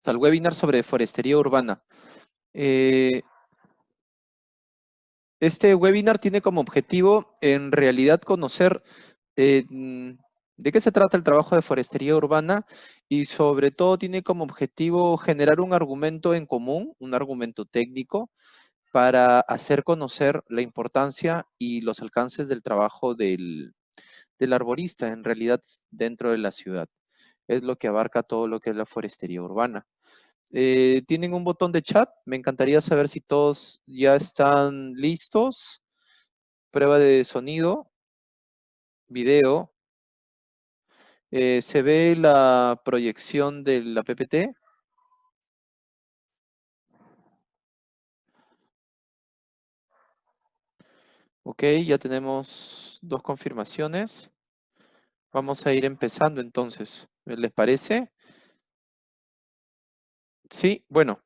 al webinar sobre forestería urbana. Este webinar tiene como objetivo, en realidad, conocer de qué se trata el trabajo de forestería urbana y, sobre todo, tiene como objetivo generar un argumento en común, un argumento técnico, para hacer conocer la importancia y los alcances del trabajo del arborista, en realidad, dentro de la ciudad. Es lo que abarca todo lo que es la forestería urbana. Tienen un botón de chat. Me encantaría saber si todos ya están listos. Prueba de sonido, video. ¿Se ve la proyección de la PPT? Ok, ya tenemos 2 confirmaciones. Vamos a ir empezando entonces. ¿Les parece? Sí, bueno.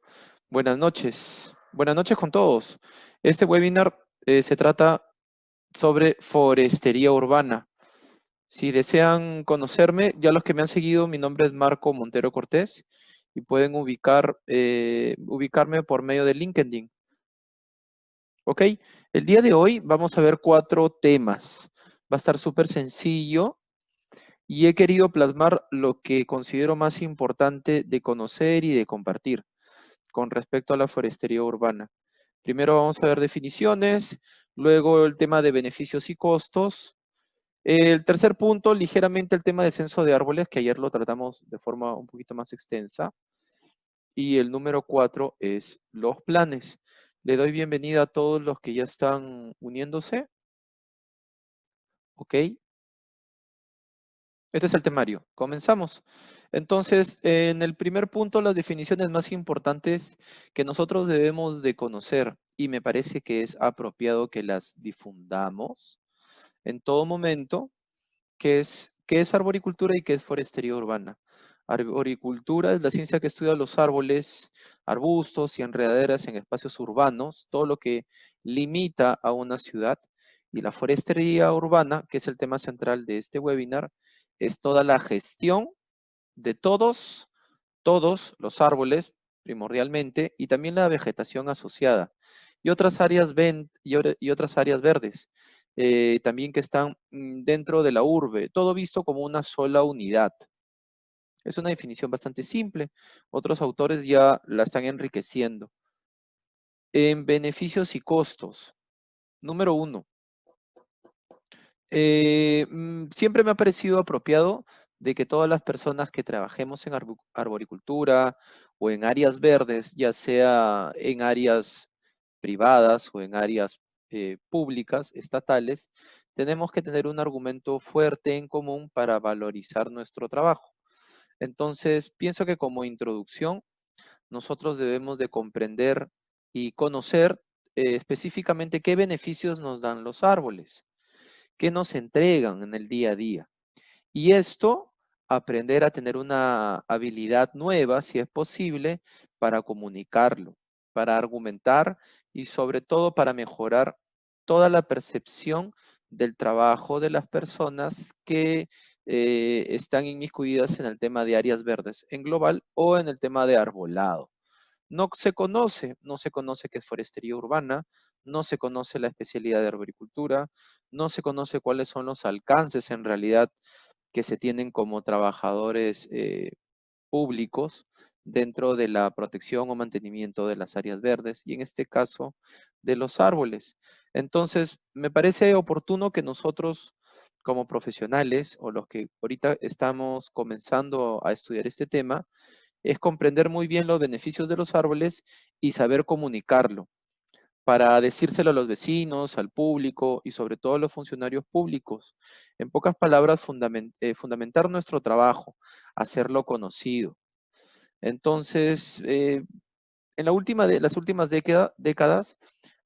Buenas noches. Buenas noches con todos. Este webinar se trata sobre forestería urbana. Si desean conocerme, ya los que me han seguido, mi nombre es Marco Montero Cortés y pueden ubicarme por medio de LinkedIn. ¿Ok? El día de hoy vamos a ver 4 temas. Va a estar súper sencillo y he querido plasmar lo que considero más importante de conocer y de compartir con respecto a la forestería urbana. Primero vamos a ver definiciones, luego el tema de beneficios y costos. El tercer punto, ligeramente el tema de censo de árboles, que ayer lo tratamos de forma un poquito más extensa. Y el número 4 es los planes. Le doy bienvenida a todos los que ya están uniéndose. ¿Ok? Este es el temario. Comenzamos. Entonces, en el primer punto, las definiciones más importantes que nosotros debemos de conocer, y me parece que es apropiado que las difundamos en todo momento, qué es arboricultura y qué es forestería urbana. Arboricultura es la ciencia que estudia los árboles, arbustos y enredaderas en espacios urbanos, todo lo que limita a una ciudad. Y la forestería urbana, que es el tema central de este webinar, es toda la gestión de todos los árboles, primordialmente, y también la vegetación asociada, y otras áreas, y otras áreas verdes, también que están dentro de la urbe, todo visto como una sola unidad. Es una definición bastante simple, otros autores ya la están enriqueciendo. En beneficios y costos, número 1, siempre me ha parecido apropiado de que todas las personas que trabajemos en arboricultura o en áreas verdes, ya sea en áreas privadas o en áreas públicas, estatales, tenemos que tener un argumento fuerte en común para valorizar nuestro trabajo. Entonces, pienso que como introducción, nosotros debemos de comprender y conocer específicamente qué beneficios nos dan los árboles, qué nos entregan en el día a día. Y esto, aprender a tener una habilidad nueva, si es posible, para comunicarlo, para argumentar y sobre todo para mejorar toda la percepción del trabajo de las personas que están inmiscuidas en el tema de áreas verdes en global o en el tema de arbolado. No se conoce qué es forestería urbana, no se conoce la especialidad de arboricultura, no se conoce cuáles son los alcances en realidad que se tienen como trabajadores públicos dentro de la protección o mantenimiento de las áreas verdes y en este caso de los árboles. Entonces, me parece oportuno que nosotros como profesionales o los que ahorita estamos comenzando a estudiar este tema, es comprender muy bien los beneficios de los árboles y saber comunicarlo para decírselo a los vecinos, al público y sobre todo a los funcionarios públicos. En pocas palabras, fundamentar nuestro trabajo, hacerlo conocido. Entonces, en las últimas décadas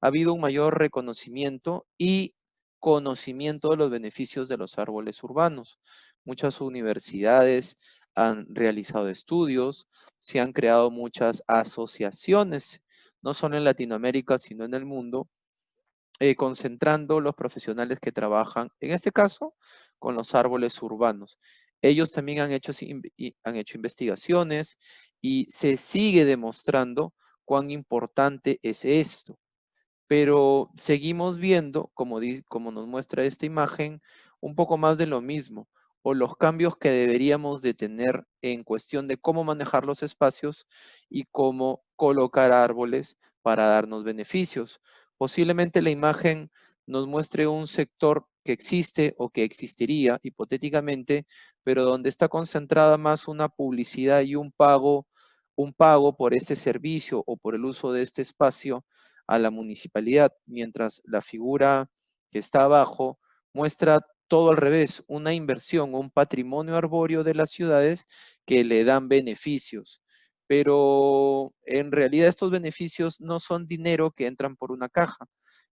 ha habido un mayor reconocimiento y conocimiento de los beneficios de los árboles urbanos. Muchas universidades han realizado estudios, se han creado muchas asociaciones, no solo en Latinoamérica, sino en el mundo, concentrando los profesionales que trabajan, en este caso, con los árboles urbanos. Ellos también han hecho investigaciones y se sigue demostrando cuán importante es esto. Pero seguimos viendo, como nos muestra esta imagen, un poco más de lo mismo, o los cambios que deberíamos de tener en cuestión de cómo manejar los espacios y cómo colocar árboles para darnos beneficios. Posiblemente la imagen nos muestre un sector que existe o que existiría hipotéticamente, pero donde está concentrada más una publicidad y un pago por este servicio o por el uso de este espacio a la municipalidad, mientras la figura que está abajo muestra todo al revés, una inversión, un patrimonio arbóreo de las ciudades que le dan beneficios. Pero en realidad estos beneficios no son dinero que entran por una caja.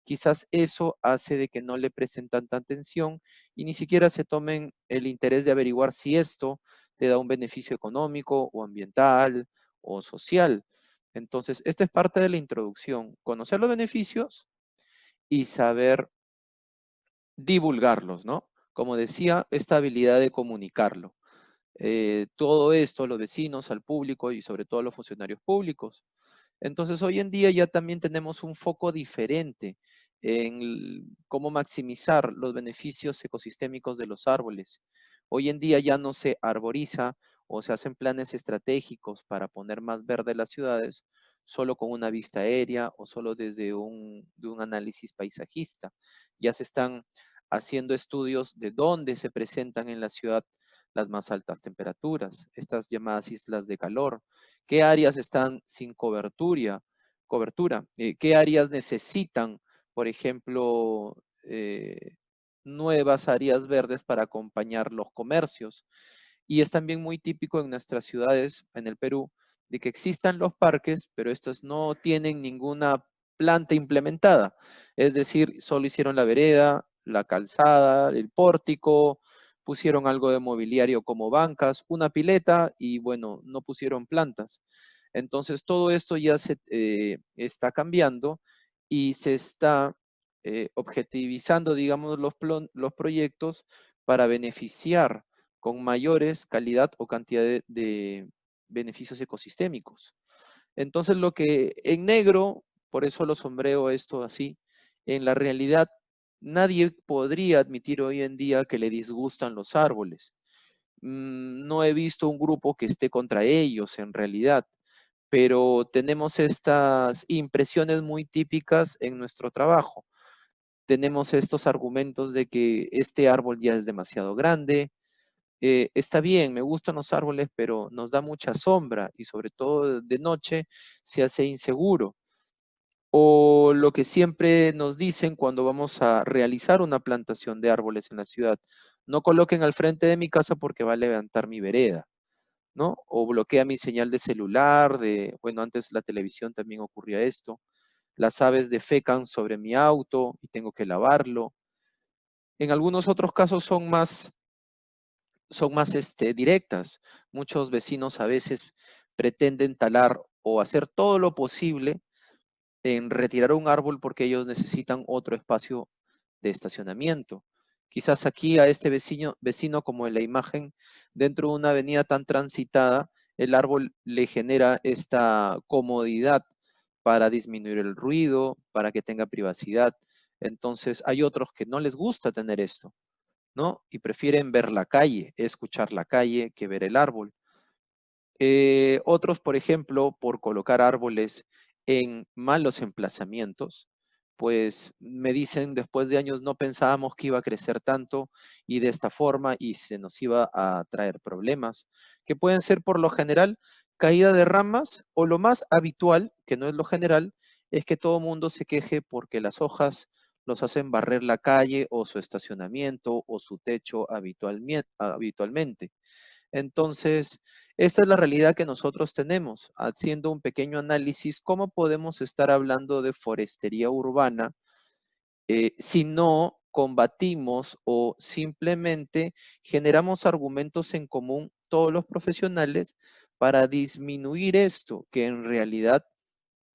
Quizás eso hace de que no le presten tanta atención y ni siquiera se tomen el interés de averiguar si esto te da un beneficio económico o ambiental o social. Entonces, esta es parte de la introducción, conocer los beneficios y saber divulgarlos, ¿no? Como decía, esta habilidad de comunicarlo. Todo esto, los vecinos, al público y sobre todo a los funcionarios públicos. Entonces, hoy en día ya también tenemos un foco diferente en cómo maximizar los beneficios ecosistémicos de los árboles. Hoy en día ya no se arboriza o se hacen planes estratégicos para poner más verde las ciudades solo con una vista aérea o solo desde un análisis paisajista. Ya se están haciendo estudios de dónde se presentan en la ciudad las más altas temperaturas, estas llamadas islas de calor, qué áreas están sin cobertura, qué áreas necesitan, por ejemplo, nuevas áreas verdes para acompañar los comercios. Y es también muy típico en nuestras ciudades, en el Perú, de que existan los parques, pero estos no tienen ninguna planta implementada. Es decir, solo hicieron la vereda, la calzada, el pórtico, pusieron algo de mobiliario como bancas, una pileta y bueno, no pusieron plantas. Entonces todo esto ya se está cambiando y se está objetivizando, digamos, los proyectos para beneficiar con mayores calidad o cantidad de beneficios ecosistémicos. Entonces lo que en negro, por eso lo sombreo esto así, en la realidad nadie podría admitir hoy en día que le disgustan los árboles. No he visto un grupo que esté contra ellos en realidad, pero tenemos estas impresiones muy típicas en nuestro trabajo. Tenemos estos argumentos de que este árbol ya es demasiado grande, está bien, me gustan los árboles, pero nos da mucha sombra y sobre todo de noche se hace inseguro. O lo que siempre nos dicen cuando vamos a realizar una plantación de árboles en la ciudad, no coloquen al frente de mi casa porque va a levantar mi vereda, ¿no? O bloquea mi señal de celular, bueno, antes la televisión también ocurría esto. Las aves defecan sobre mi auto y tengo que lavarlo. En algunos otros casos son más directas. Muchos vecinos a veces pretenden talar o hacer todo lo posible en retirar un árbol porque ellos necesitan otro espacio de estacionamiento. Quizás aquí a este vecino como en la imagen, dentro de una avenida tan transitada, el árbol le genera esta comodidad para disminuir el ruido, para que tenga privacidad. Entonces hay otros que no les gusta tener esto, ¿no? Y prefieren ver la calle, escuchar la calle que ver el árbol. Otros, por ejemplo, por colocar árboles en malos emplazamientos, pues me dicen después de años no pensábamos que iba a crecer tanto y de esta forma y se nos iba a traer problemas, que pueden ser por lo general caída de ramas o lo más habitual, que no es lo general, es que todo mundo se queje porque las hojas los hacen barrer la calle o su estacionamiento o su techo habitualmente. Entonces, esta es la realidad que nosotros tenemos. Haciendo un pequeño análisis, ¿cómo podemos estar hablando de forestería urbana si no combatimos o simplemente generamos argumentos en común todos los profesionales para disminuir esto, que en realidad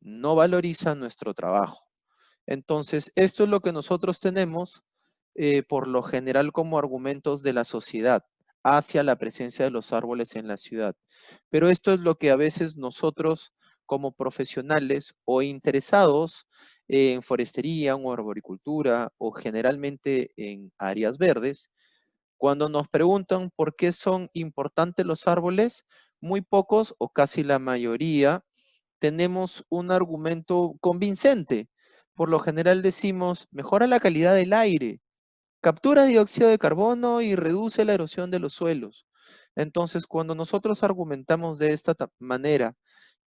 no valoriza nuestro trabajo? Entonces, esto es lo que nosotros tenemos por lo general como argumentos de la sociedad. hacia la presencia de los árboles en la ciudad. Pero esto es lo que a veces nosotros como profesionales o interesados en forestería o arboricultura o generalmente en áreas verdes, cuando nos preguntan por qué son importantes los árboles, muy pocos o casi la mayoría tenemos un argumento convincente. Por lo general decimos, mejora la calidad del aire, captura dióxido de carbono y reduce la erosión de los suelos. Entonces, cuando nosotros argumentamos de esta manera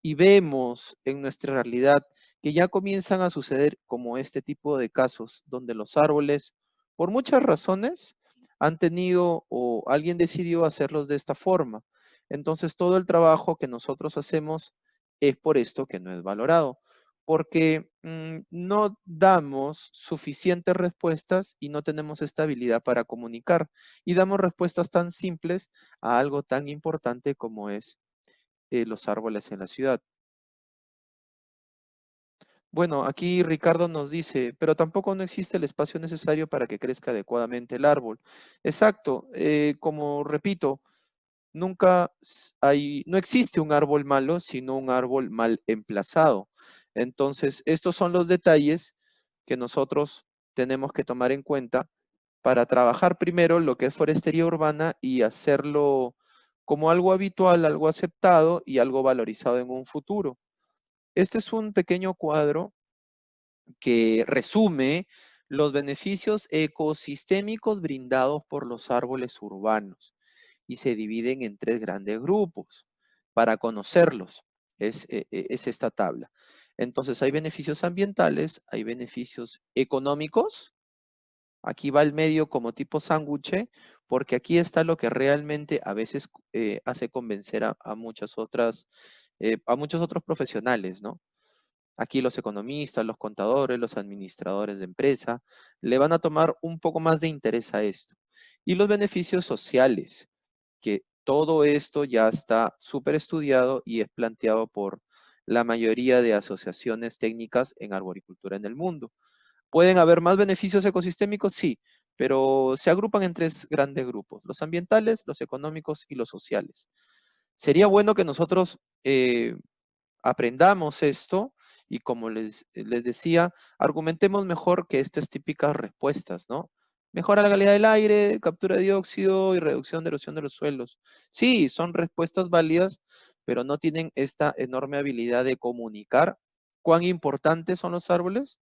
y vemos en nuestra realidad que ya comienzan a suceder como este tipo de casos, donde los árboles, por muchas razones, han tenido o alguien decidió hacerlos de esta forma. Entonces, todo el trabajo que nosotros hacemos es por esto que no es valorado, porque no damos suficientes respuestas y no tenemos esta habilidad para comunicar. Y damos respuestas tan simples a algo tan importante como es los árboles en la ciudad. Bueno, aquí Ricardo nos dice, pero tampoco no existe el espacio necesario para que crezca adecuadamente el árbol. Exacto, como repito, no existe un árbol malo, sino un árbol mal emplazado. Entonces, estos son los detalles que nosotros tenemos que tomar en cuenta para trabajar primero lo que es forestería urbana y hacerlo como algo habitual, algo aceptado y algo valorizado en un futuro. Este es un pequeño cuadro que resume los beneficios ecosistémicos brindados por los árboles urbanos y se dividen en tres grandes grupos para conocerlos. Es esta tabla. Entonces hay beneficios ambientales, hay beneficios económicos. Aquí va el medio como tipo sándwich, porque aquí está lo que realmente a veces hace convencer a muchos otros profesionales, ¿no? Aquí los economistas, los contadores, los administradores de empresa, le van a tomar un poco más de interés a esto. Y los beneficios sociales, que todo esto ya está súper estudiado y es planteado por la mayoría de asociaciones técnicas en arboricultura en el mundo. ¿Pueden haber más beneficios ecosistémicos? Sí, pero se agrupan en tres grandes grupos, los ambientales, los económicos y los sociales. Sería bueno que nosotros aprendamos esto y como les decía, argumentemos mejor que estas típicas respuestas, ¿no? Mejora la calidad del aire, captura de dióxido y reducción de erosión de los suelos. Sí, son respuestas válidas, pero no tienen esta enorme habilidad de comunicar cuán importantes son los árboles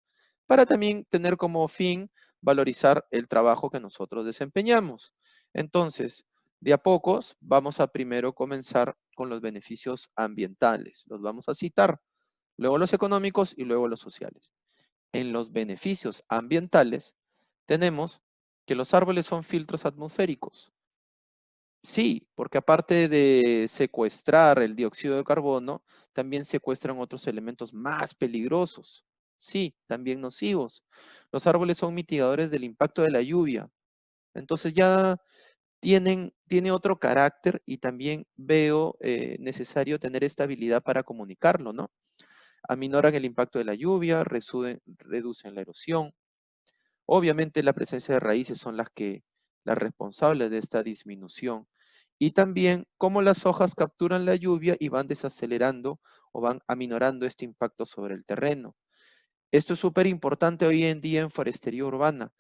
para también tener como fin valorizar el trabajo que nosotros desempeñamos. Entonces, de a pocos, vamos a primero comenzar con los beneficios ambientales. Los vamos a citar, luego los económicos y luego los sociales. En los beneficios ambientales tenemos que los árboles son filtros atmosféricos. Sí, porque aparte de secuestrar el dióxido de carbono, también secuestran otros elementos más peligrosos. Sí, también nocivos. Los árboles son mitigadores del impacto de la lluvia. Entonces ya tiene otro carácter y también veo necesario tener esta habilidad para comunicarlo, ¿no? Aminoran el impacto de la lluvia, reducen la erosión. Obviamente la presencia de raíces son las responsables de esta disminución. Y también cómo las hojas capturan la lluvia y van desacelerando o van aminorando este impacto sobre el terreno. Esto es súper importante hoy en día en forestería urbana,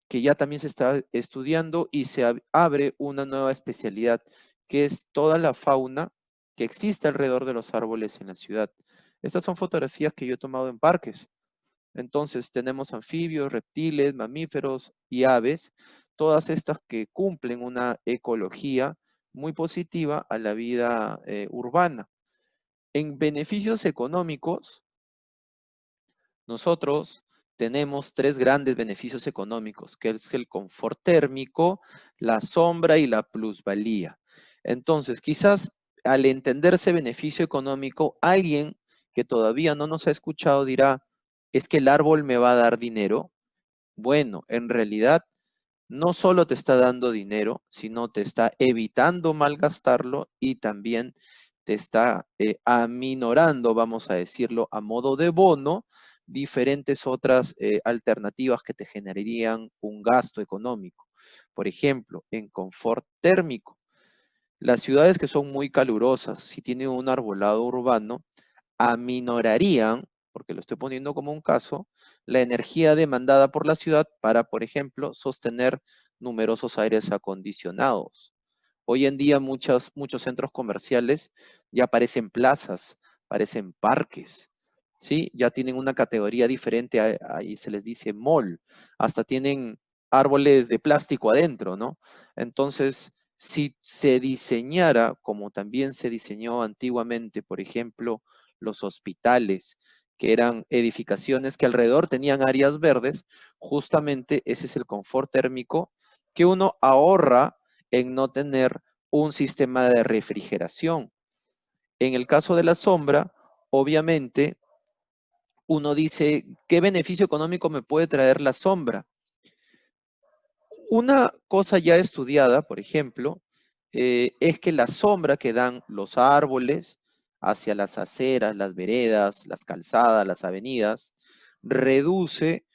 que ya también se está estudiando y se abre una nueva especialidad, que es toda la fauna que existe alrededor de los árboles en la ciudad. Estas son fotografías que yo he tomado en parques. Entonces tenemos anfibios, reptiles, mamíferos y aves, todas estas que cumplen una ecología muy positiva a la vida urbana. En beneficios económicos, nosotros tenemos tres grandes beneficios económicos, que es el confort térmico, la sombra y la plusvalía. Entonces, quizás al entenderse beneficio económico, alguien que todavía no nos ha escuchado dirá, ¿es que el árbol me va a dar dinero? Bueno, en realidad no solo te está dando dinero, sino te está evitando malgastarlo y también te está aminorando, vamos a decirlo, a modo de bono, diferentes otras alternativas que te generarían un gasto económico. Por ejemplo, en confort térmico. Las ciudades que son muy calurosas, si tienen un arbolado urbano, aminorarían, porque lo estoy poniendo como un caso, la energía demandada por la ciudad para, por ejemplo, sostener numerosos aires acondicionados. Hoy en día muchos centros comerciales ya parecen plazas, parecen parques, ¿sí? Ya tienen una categoría diferente, ahí se les dice mall, hasta tienen árboles de plástico adentro, ¿no? Entonces, si se diseñara como también se diseñó antiguamente, por ejemplo, los hospitales, que eran edificaciones que alrededor tenían áreas verdes, justamente ese es el confort térmico que uno ahorra en no tener un sistema de refrigeración. En el caso de la sombra, obviamente, uno dice, ¿qué beneficio económico me puede traer la sombra? Una cosa ya estudiada, por ejemplo, es que la sombra que dan los árboles hacia las aceras, las veredas, las calzadas, las avenidas, reduce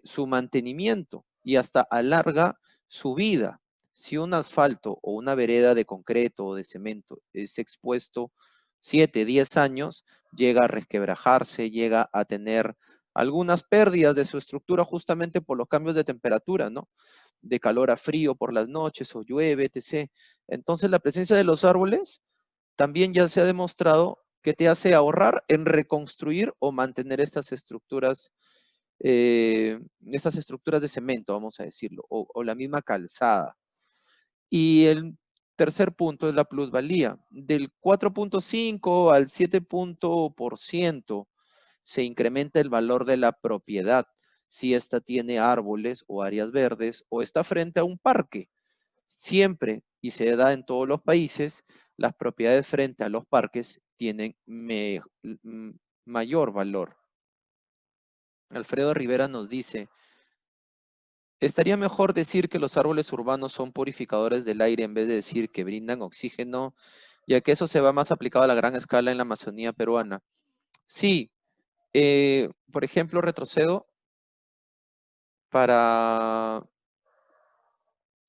su mantenimiento y hasta alarga su vida. Si un asfalto o una vereda de concreto o de cemento es expuesto 7, 10 años, llega a resquebrajarse, llega a tener algunas pérdidas de su estructura justamente por los cambios de temperatura, ¿no? De calor a frío por las noches o llueve, etc. Entonces la presencia de los árboles también ya se ha demostrado que te hace ahorrar en reconstruir o mantener estas estructuras de cemento, vamos a decirlo, o la misma calzada. Y el tercer punto es la plusvalía. Del 4.5 al 7% se incrementa el valor de la propiedad si ésta tiene árboles o áreas verdes o está frente a un parque. Siempre, y se da en todos los países, las propiedades frente a los parques tienen mayor valor. Alfredo Rivera nos dice, estaría mejor decir que los árboles urbanos son purificadores del aire en vez de decir que brindan oxígeno, ya que eso se va más aplicado a la gran escala en la Amazonía peruana. Sí, por ejemplo, retrocedo para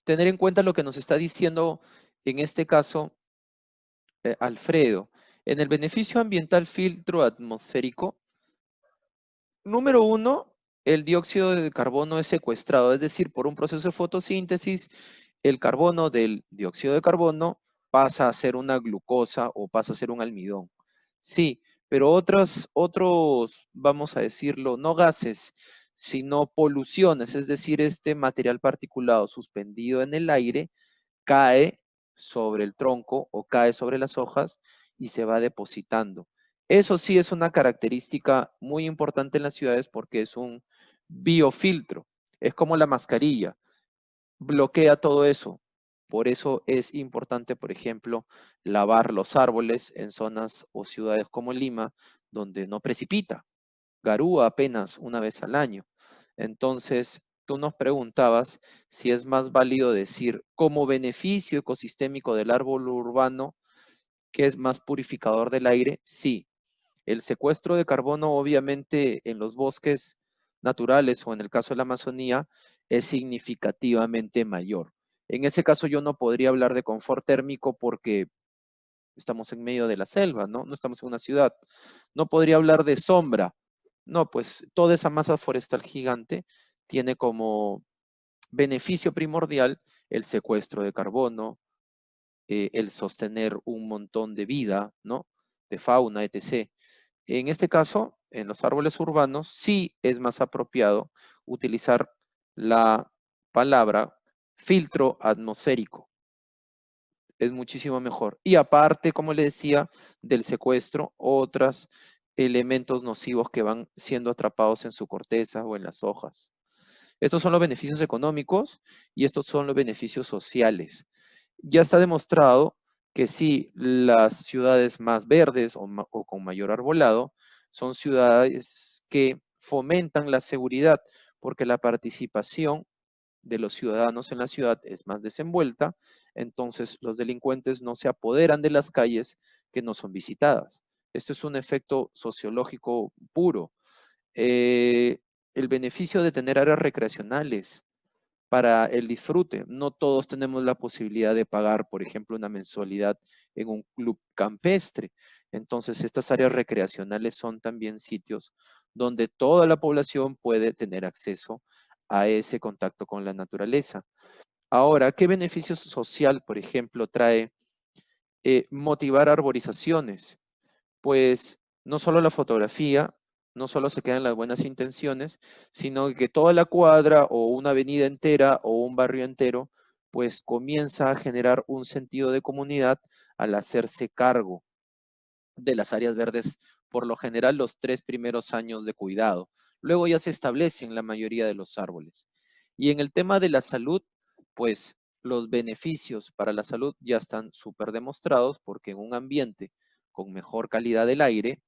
tener en cuenta lo que nos está diciendo en este caso Alfredo. En el beneficio ambiental filtro atmosférico, número uno, el dióxido de carbono es secuestrado, es decir, por un proceso de fotosíntesis, el carbono del dióxido de carbono pasa a ser una glucosa o pasa a ser un almidón. Sí, pero otros, vamos a decirlo, no gases, sino poluciones, es decir, este material particulado suspendido en el aire cae sobre el tronco o cae sobre las hojas y se va depositando. Eso sí es una característica muy importante en las ciudades porque es un biofiltro. Es como la mascarilla, bloquea todo eso. Por eso es importante, por ejemplo, lavar los árboles en zonas o ciudades como Lima, donde no precipita, garúa apenas una vez al año. Entonces, tú nos preguntabas si es más válido decir como beneficio ecosistémico del árbol urbano que es más purificador del aire. Sí, el secuestro de carbono obviamente en los bosques naturales o en el caso de la Amazonía es significativamente mayor. En ese caso yo no podría hablar de confort térmico porque estamos en medio de la selva, ¿no? No estamos en una ciudad. No podría hablar de sombra. No, pues toda esa masa forestal gigante tiene como beneficio primordial el secuestro de carbono, el sostener un montón de vida, ¿no? De fauna, etc. En este caso, en los árboles urbanos, sí es más apropiado utilizar la palabra filtro atmosférico. Es muchísimo mejor. Y aparte, como le decía, del secuestro, otros elementos nocivos que van siendo atrapados en su corteza o en las hojas. Estos son los beneficios económicos y estos son los beneficios sociales. Ya está demostrado que sí, las ciudades más verdes o con mayor arbolado son ciudades que fomentan la seguridad porque la participación de los ciudadanos en la ciudad es más desenvuelta, entonces los delincuentes no se apoderan de las calles que no son visitadas. Esto es un efecto sociológico puro. El beneficio de tener áreas recreacionales. para el disfrute. No todos tenemos la posibilidad de pagar, por ejemplo, una mensualidad en un club campestre. Entonces, estas áreas recreacionales son también sitios donde toda la población puede tener acceso a ese contacto con la naturaleza. Ahora, ¿qué beneficio social, por ejemplo, trae motivar arborizaciones? Pues no solo la fotografía, no solo se quedan las buenas intenciones, sino que toda la cuadra o una avenida entera o un barrio entero, pues comienza a generar un sentido de comunidad al hacerse cargo de las áreas verdes, por lo general los 3 primeros años de cuidado. Luego ya se establecen la mayoría de los árboles. Y en el tema de la salud, pues los beneficios para la salud ya están súper demostrados porque en un ambiente con mejor calidad del aire,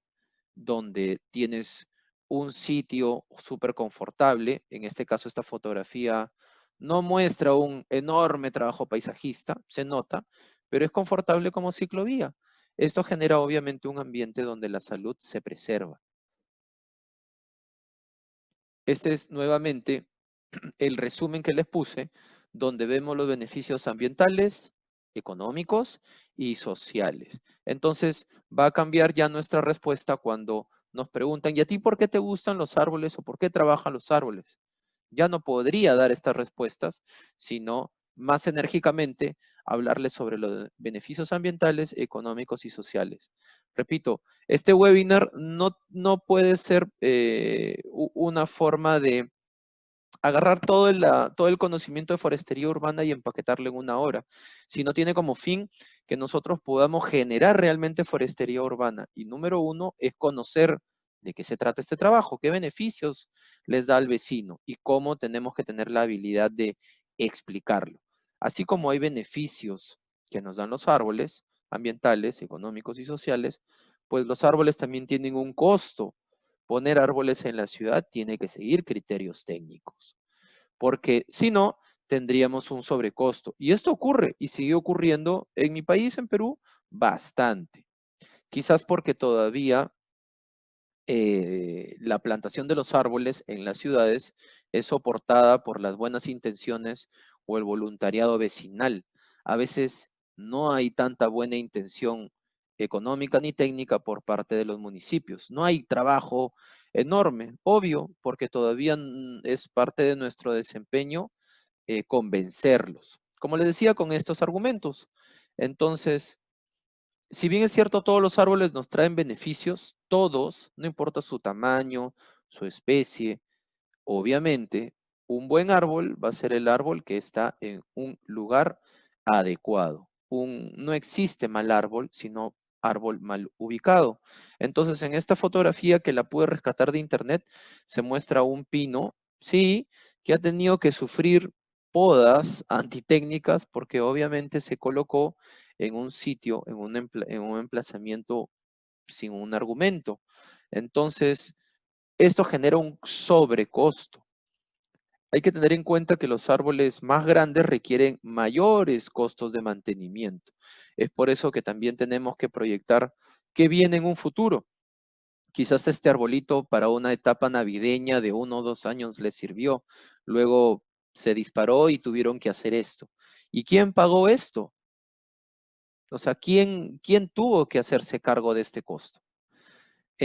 donde tienes un sitio súper confortable, en este caso esta fotografía no muestra un enorme trabajo paisajista, se nota, pero es confortable como ciclovía. Esto genera obviamente un ambiente donde la salud se preserva. Este es nuevamente el resumen que les puse, donde vemos los beneficios ambientales, económicos y sociales. Entonces, va a cambiar ya nuestra respuesta cuando nos preguntan, ¿y a ti por qué te gustan los árboles o por qué trabajan los árboles? Ya no podría dar estas respuestas, sino más enérgicamente hablarles sobre los beneficios ambientales, económicos y sociales. Repito, este webinar no puede ser una forma de agarrar todo el conocimiento de forestería urbana y empaquetarlo en una hora, sino tiene como fin que nosotros podamos generar realmente forestería urbana. Y número uno es conocer de qué se trata este trabajo, qué beneficios les da al vecino y cómo tenemos que tener la habilidad de explicarlo. Así como hay beneficios que nos dan los árboles, ambientales, económicos y sociales, pues los árboles también tienen un costo. Poner árboles en la ciudad tiene que seguir criterios técnicos, porque si no, tendríamos un sobrecosto. Y esto ocurre y sigue ocurriendo en mi país, en Perú, bastante. Quizás porque todavía la plantación de los árboles en las ciudades es soportada por las buenas intenciones o el voluntariado vecinal. A veces no hay tanta buena intención económica ni técnica por parte de los municipios. No hay trabajo enorme, obvio, porque todavía es parte de nuestro desempeño convencerlos. Como les decía, con estos argumentos. Entonces, si bien es cierto, todos los árboles nos traen beneficios, todos, no importa su tamaño, su especie, obviamente, un buen árbol va a ser el árbol que está en un lugar adecuado. No existe mal árbol, sino árbol mal ubicado. Entonces, en esta fotografía que la pude rescatar de internet, se muestra un pino, sí, que ha tenido que sufrir podas antitécnicas porque obviamente se colocó en un sitio, en un emplazamiento sin un argumento. Entonces, esto genera un sobrecosto. Hay que tener en cuenta que los árboles más grandes requieren mayores costos de mantenimiento. Es por eso que también tenemos que proyectar qué viene en un futuro. Quizás este arbolito para una etapa navideña de 1 o 2 años les sirvió. Luego se disparó y tuvieron que hacer esto. ¿Y quién pagó esto? O sea, ¿quién tuvo que hacerse cargo de este costo?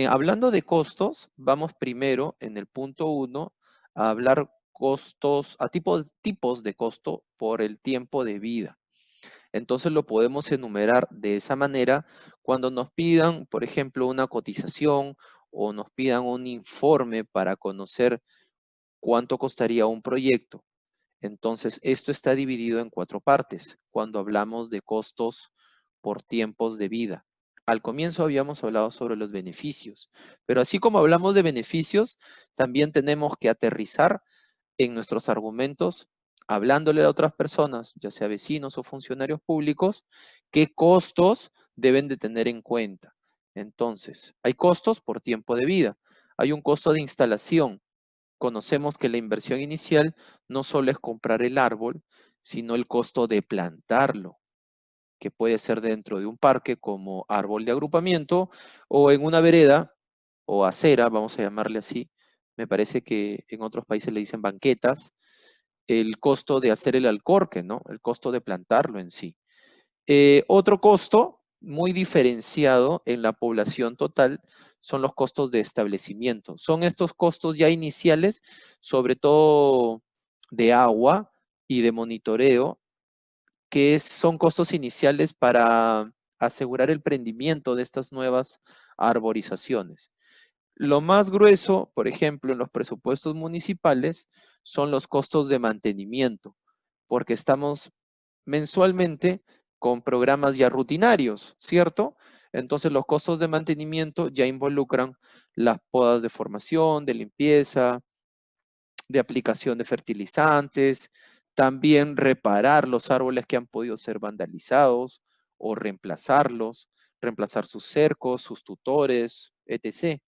Hablando de costos, vamos primero en el punto uno a hablar costos, a tipos de costo por el tiempo de vida. Entonces lo podemos enumerar de esa manera cuando nos pidan, por ejemplo, una cotización o nos pidan un informe para conocer cuánto costaría un proyecto. Entonces, esto está dividido en 4 partes cuando hablamos de costos por tiempos de vida. Al comienzo habíamos hablado sobre los beneficios, pero así como hablamos de beneficios, también tenemos que aterrizar en nuestros argumentos, hablándole a otras personas, ya sea vecinos o funcionarios públicos, qué costos deben de tener en cuenta. Entonces, hay costos por tiempo de vida, hay un costo de instalación. Conocemos que la inversión inicial no solo es comprar el árbol, sino el costo de plantarlo, que puede ser dentro de un parque como árbol de agrupamiento o en una vereda o acera, vamos a llamarle así. Me parece que en otros países le dicen banquetas. el costo de hacer el alcorque, ¿no? El costo de plantarlo en sí. Otro costo muy diferenciado en la población total son los costos de establecimiento. Son estos costos ya iniciales, sobre todo de agua y de monitoreo, que son costos iniciales para asegurar el prendimiento de estas nuevas arborizaciones. Lo más grueso, por ejemplo, en los presupuestos municipales, son los costos de mantenimiento, porque estamos mensualmente con programas ya rutinarios, ¿cierto? Entonces los costos de mantenimiento ya involucran las podas de formación, de limpieza, de aplicación de fertilizantes, también reparar los árboles que han podido ser vandalizados o reemplazarlos, reemplazar sus cercos, sus tutores, etc.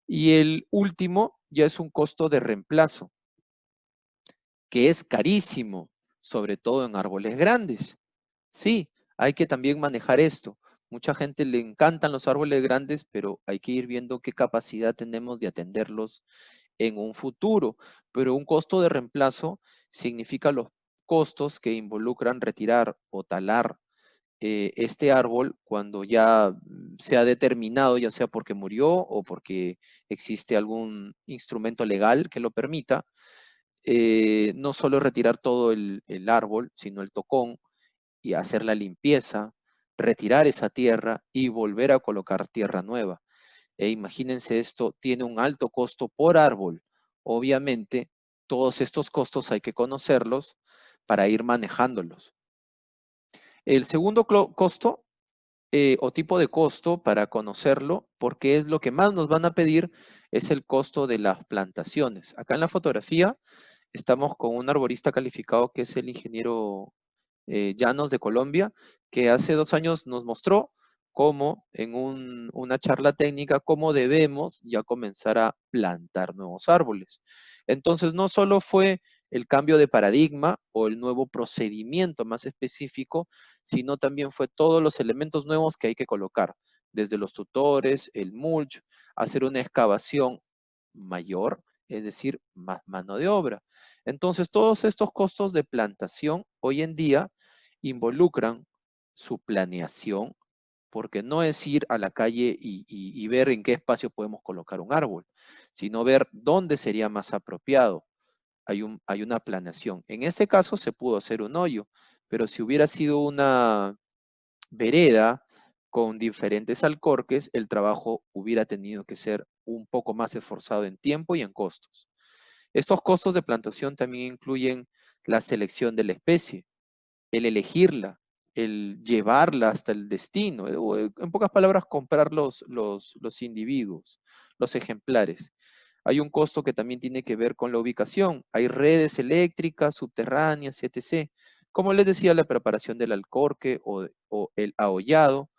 Y el último ya es un costo de reemplazo, que es carísimo, sobre todo en árboles grandes. Sí, hay que también manejar esto. Mucha gente le encantan los árboles grandes, pero hay que ir viendo qué capacidad tenemos de atenderlos en un futuro. Pero un costo de reemplazo significa los costos que involucran retirar o talar este árbol cuando ya se ha determinado, ya sea porque murió o porque existe algún instrumento legal que lo permita. No solo retirar todo el árbol, sino el tocón, y hacer la limpieza, retirar esa tierra y volver a colocar tierra nueva. Imagínense, esto tiene un alto costo por árbol. Obviamente, todos estos costos hay que conocerlos para ir manejándolos. El segundo costo o tipo de costo, para conocerlo, porque es lo que más nos van a pedir, es el costo de las plantaciones. Acá en la fotografía estamos con un arborista calificado que es el ingeniero Llanos de Colombia, que hace 2 años nos mostró cómo en una charla técnica, cómo debemos ya comenzar a plantar nuevos árboles. Entonces, no solo fue el cambio de paradigma o el nuevo procedimiento más específico, sino también fue todos los elementos nuevos que hay que colocar, desde los tutores, el mulch, hacer una excavación mayor, es decir, más mano de obra. Entonces, todos estos costos de plantación hoy en día involucran su planeación, porque no es ir a la calle y ver en qué espacio podemos colocar un árbol, sino ver dónde sería más apropiado. Hay una planeación. En este caso se pudo hacer un hoyo, pero si hubiera sido una vereda con diferentes alcorques, el trabajo hubiera tenido que ser un poco más esforzado en tiempo y en costos. Estos costos de plantación también incluyen la selección de la especie, el elegirla, el llevarla hasta el destino, o en pocas palabras, comprar los individuos, los ejemplares. Hay un costo que también tiene que ver con la ubicación. Hay redes eléctricas, subterráneas, etc. Como les decía, la preparación del alcorque o el ahollado,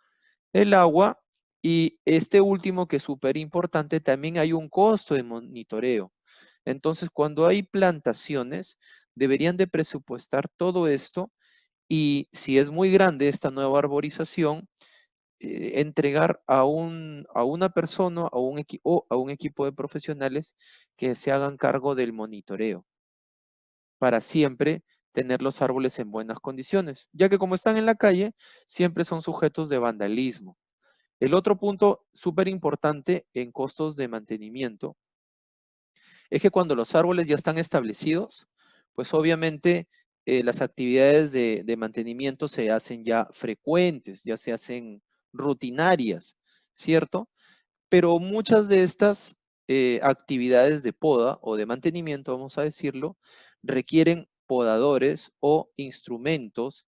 el agua, y este último que es súper importante, también hay un costo de monitoreo. Entonces, cuando hay plantaciones, deberían de presupuestar todo esto, y si es muy grande esta nueva arborización, entregar a una persona o a un equipo de profesionales que se hagan cargo del monitoreo para siempre tener los árboles en buenas condiciones, ya que como están en la calle, siempre son sujetos de vandalismo. El otro punto súper importante en costos de mantenimiento es que cuando los árboles ya están establecidos, pues obviamente las actividades de mantenimiento se hacen ya frecuentes, ya se hacen rutinarias, ¿cierto? Pero muchas de estas actividades de poda o de mantenimiento, vamos a decirlo, requieren podadores o instrumentos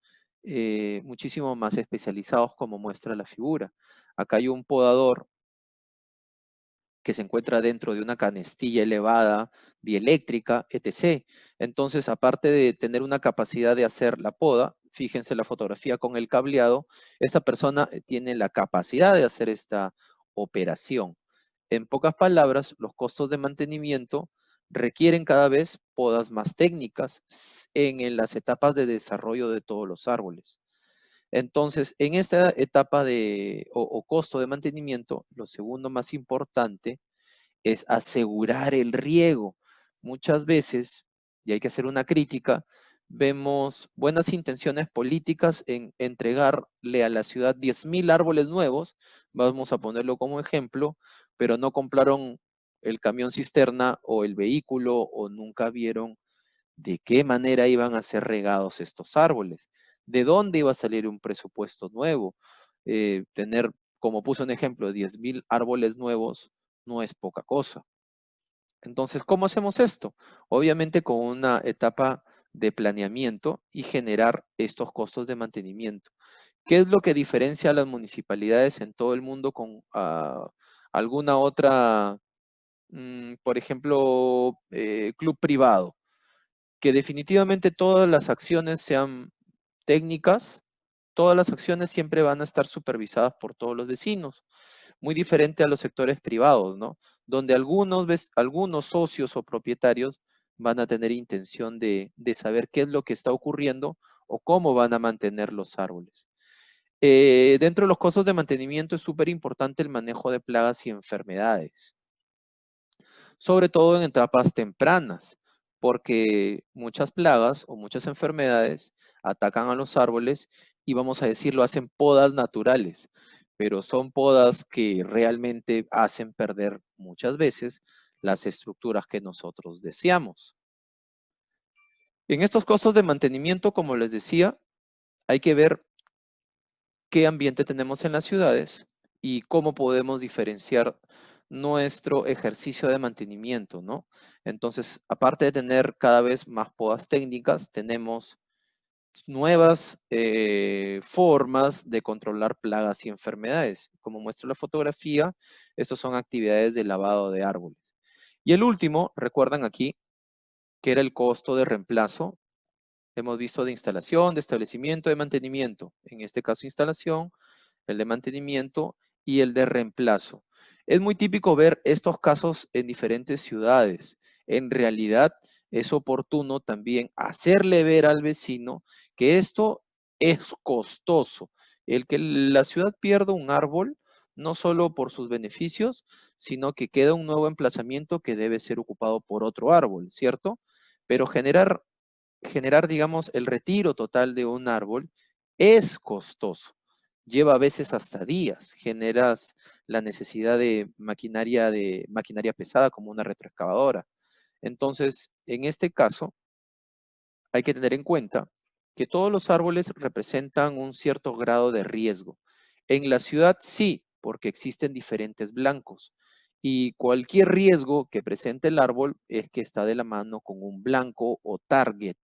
muchísimo más especializados, como muestra la figura. Acá hay un podador que se encuentra dentro de una canastilla elevada, dieléctrica, etc. Entonces, aparte de tener una capacidad de hacer la poda, fíjense la fotografía con el cableado, esta persona tiene la capacidad de hacer esta operación. En pocas palabras, los costos de mantenimiento requieren cada vez podas más técnicas en las etapas de desarrollo de todos los árboles. Entonces, en esta etapa o costo de mantenimiento, lo segundo más importante es asegurar el riego. Muchas veces y hay que hacer una crítica, vemos buenas intenciones políticas en entregarle a la ciudad 10.000 árboles nuevos, vamos a ponerlo como ejemplo, pero no compraron el camión cisterna o el vehículo o nunca vieron de qué manera iban a ser regados estos árboles, de dónde iba a salir un presupuesto nuevo. Tener, como puse un ejemplo, 10.000 árboles nuevos no es poca cosa. Entonces, ¿cómo hacemos esto? Obviamente con una etapa de planeamiento y generar estos costos de mantenimiento. ¿Qué es lo que diferencia a las municipalidades en todo el mundo con alguna otra, por ejemplo, club privado? Que definitivamente todas las acciones sean técnicas, todas las acciones siempre van a estar supervisadas por todos los vecinos, muy diferente a los sectores privados, ¿no? Donde algunos socios o propietarios van a tener intención de saber qué es lo que está ocurriendo o cómo van a mantener los árboles. Dentro de los costos de mantenimiento es súper importante el manejo de plagas y enfermedades, sobre todo en etapas tempranas, porque muchas plagas o muchas enfermedades atacan a los árboles y vamos a decirlo, hacen podas naturales, pero son podas que realmente hacen perder muchas veces las estructuras que nosotros deseamos. En estos costos de mantenimiento, como les decía, hay que ver qué ambiente tenemos en las ciudades y cómo podemos diferenciar nuestro ejercicio de mantenimiento, ¿no? Entonces, aparte de tener cada vez más podas técnicas, tenemos nuevas formas de controlar plagas y enfermedades. Como muestra la fotografía, estas son actividades de lavado de árboles. Y el último, recuerdan aquí, que era el costo de reemplazo. Hemos visto de instalación, de establecimiento, de mantenimiento. En este caso, instalación, el de mantenimiento y el de reemplazo. Es muy típico ver estos casos en diferentes ciudades. En realidad, es oportuno también hacerle ver al vecino que esto es costoso. El que la ciudad pierda un árbol, no solo por sus beneficios, sino que queda un nuevo emplazamiento que debe ser ocupado por otro árbol, ¿cierto? Pero generar, digamos, el retiro total de un árbol es costoso. Lleva a veces hasta días. Generas la necesidad de maquinaria pesada como una retroexcavadora. Entonces, en este caso, hay que tener en cuenta que todos los árboles representan un cierto grado de riesgo. En la ciudad sí, porque existen diferentes blancos. Y cualquier riesgo que presente el árbol es que está de la mano con un blanco o target.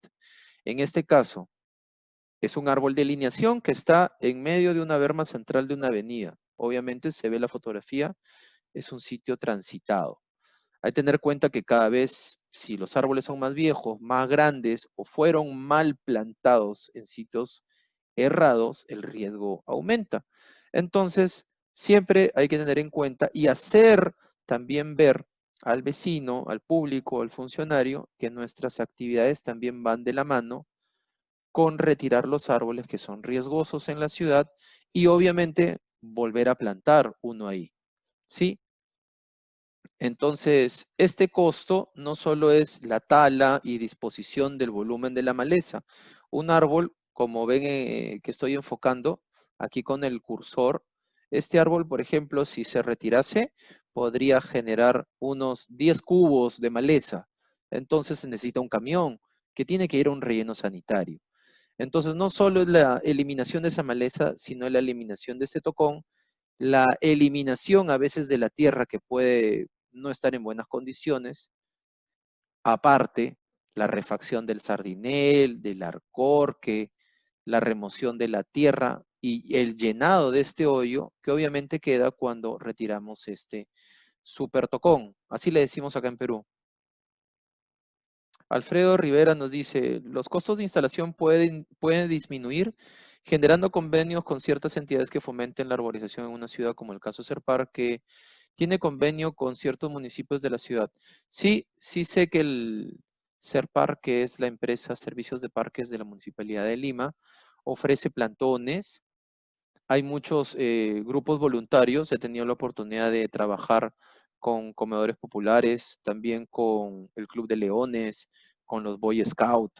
En este caso, es un árbol de alineación que está en medio de una berma central de una avenida. Obviamente se ve la fotografía, es un sitio transitado. Hay que tener cuenta que cada vez, si los árboles son más viejos, más grandes o fueron mal plantados en sitios errados, el riesgo aumenta. Entonces, siempre hay que tener en cuenta y hacer también ver al vecino, al público, al funcionario, que nuestras actividades también van de la mano con retirar los árboles que son riesgosos en la ciudad y obviamente volver a plantar uno ahí, ¿sí? Entonces, este costo no solo es la tala y disposición del volumen de la maleza. Un árbol, como ven que estoy enfocando aquí con el cursor, este árbol, por ejemplo, si se retirase, podría generar unos 10 cubos de maleza. Entonces se necesita un camión que tiene que ir a un relleno sanitario. Entonces, no solo es la eliminación de esa maleza, sino la eliminación de este tocón, la eliminación a veces de la tierra que puede no estar en buenas condiciones, aparte la refacción del sardinel, del arcorque, la remoción de la tierra y el llenado de este hoyo que obviamente queda cuando retiramos este super tocón. Así le decimos acá en Perú. Alfredo Rivera nos dice, los costos de instalación pueden disminuir generando convenios con ciertas entidades que fomenten la arborización en una ciudad, como el caso de Serpar, que tiene convenio con ciertos municipios de la ciudad. Sí, sí sé que el Serpar, que es la empresa Servicios de Parques de la Municipalidad de Lima, ofrece plantones. Hay muchos grupos voluntarios. He tenido la oportunidad de trabajar con comedores populares, también con el Club de Leones, con los Boy Scout,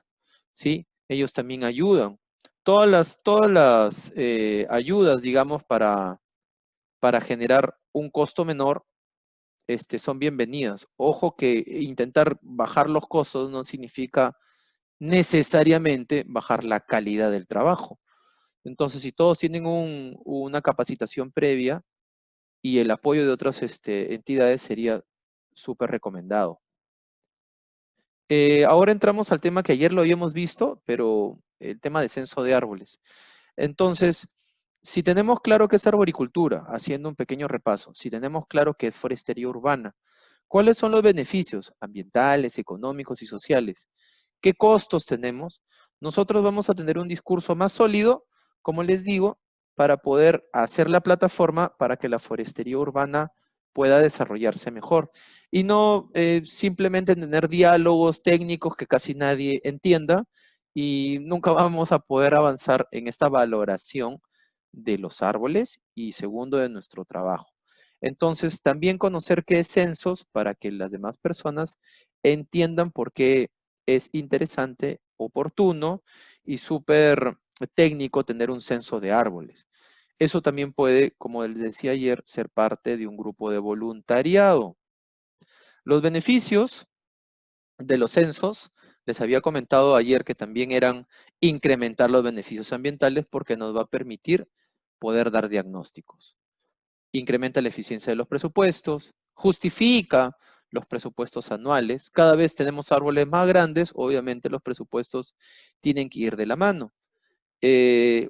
¿sí? Ellos también ayudan. Todas las ayudas, digamos, para generar un costo menor, son bienvenidas. Ojo que intentar bajar los costos no significa necesariamente bajar la calidad del trabajo. Entonces, si todos tienen una capacitación previa y el apoyo de otras entidades sería súper recomendado. Ahora entramos al tema que ayer lo habíamos visto, pero el tema de censo de árboles. Entonces, si tenemos claro que es arboricultura, haciendo un pequeño repaso, si tenemos claro que es forestería urbana, ¿cuáles son los beneficios ambientales, económicos y sociales? ¿Qué costos tenemos? Nosotros vamos a tener un discurso más sólido, como les digo, para poder hacer la plataforma para que la forestería urbana pueda desarrollarse mejor. Y no simplemente tener diálogos técnicos que casi nadie entienda y nunca vamos a poder avanzar en esta valoración de los árboles y segundo de nuestro trabajo. Entonces, también conocer qué es censos para que las demás personas entiendan por qué es interesante, oportuno y súper técnico tener un censo de árboles. Eso también puede, como les decía ayer, ser parte de un grupo de voluntariado. Los beneficios de los censos, les había comentado ayer que también eran incrementar los beneficios ambientales porque nos va a permitir poder dar diagnósticos. Incrementa la eficiencia de los presupuestos, justifica los presupuestos anuales. Cada vez tenemos árboles más grandes, obviamente los presupuestos tienen que ir de la mano.